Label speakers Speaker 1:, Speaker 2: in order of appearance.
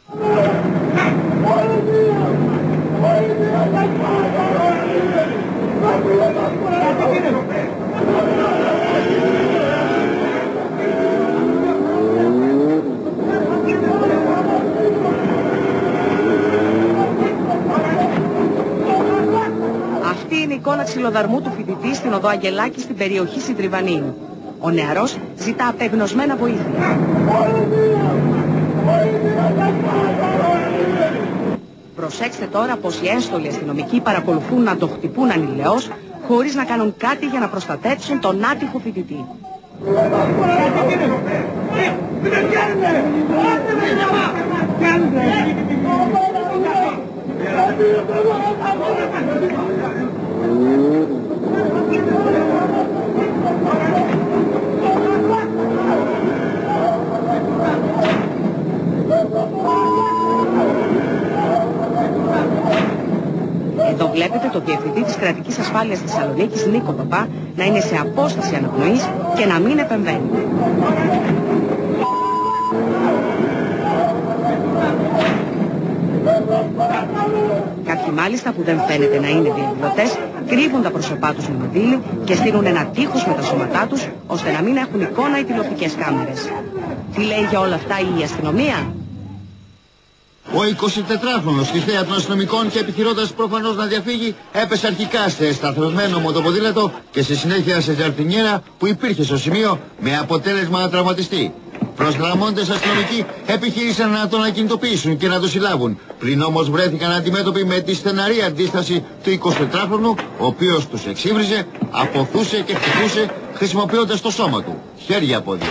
Speaker 1: Αυτή είναι η εικόνα ξυλοδαρμού του φοιτητή στην οδό Αγγελάκη στην περιοχή Συντριβανίου. Ο νεαρός ζητά απεγνωσμένα βοήθεια. Προσέξτε τώρα πως οι ένστολοι αστυνομικοί παρακολουθούν να το χτυπούν ανηλαιώς, χωρίς να κάνουν κάτι για να προστατεύσουν τον άτυχο φοιτητή. Εδώ βλέπετε τον διευθυντή της κρατικής ασφάλειας της Θεσσαλονίκης, Νίκο Παπά, να είναι σε απόσταση αναπνοής και να μην επεμβαίνει. Κάποιοι μάλιστα που δεν φαίνεται να είναι διαδηλωτές κρύβουν τα πρόσωπά τους με μαντίλι και στείλουν ένα τείχος με τα σώματά τους ώστε να μην έχουν εικόνα οι τηλεοπτικές κάμερες. Τι λέει για όλα αυτά η αστυνομία?
Speaker 2: Ο 24χρονος στη θέα των αστυνομικών και επιχειρώντας προφανώς να διαφύγει, έπεσε αρχικά σε σταθμευμένο μοτοποδήλατο και στη συνέχεια σε τζαρτινιέρα που υπήρχε στο σημείο, με αποτέλεσμα να τραυματιστεί. Προσδραμώντες αστυνομικοί επιχείρησαν να τον ακινητοποιήσουν και να τον συλλάβουν. Πριν όμως βρέθηκαν αντιμέτωποι με τη στεναρή αντίσταση του 24χρονου, ο οποίος τους εξύβριζε, αποθούσε και χτυπούσε χρησιμοποιώντας το σώμα του, χέρια, πόδια.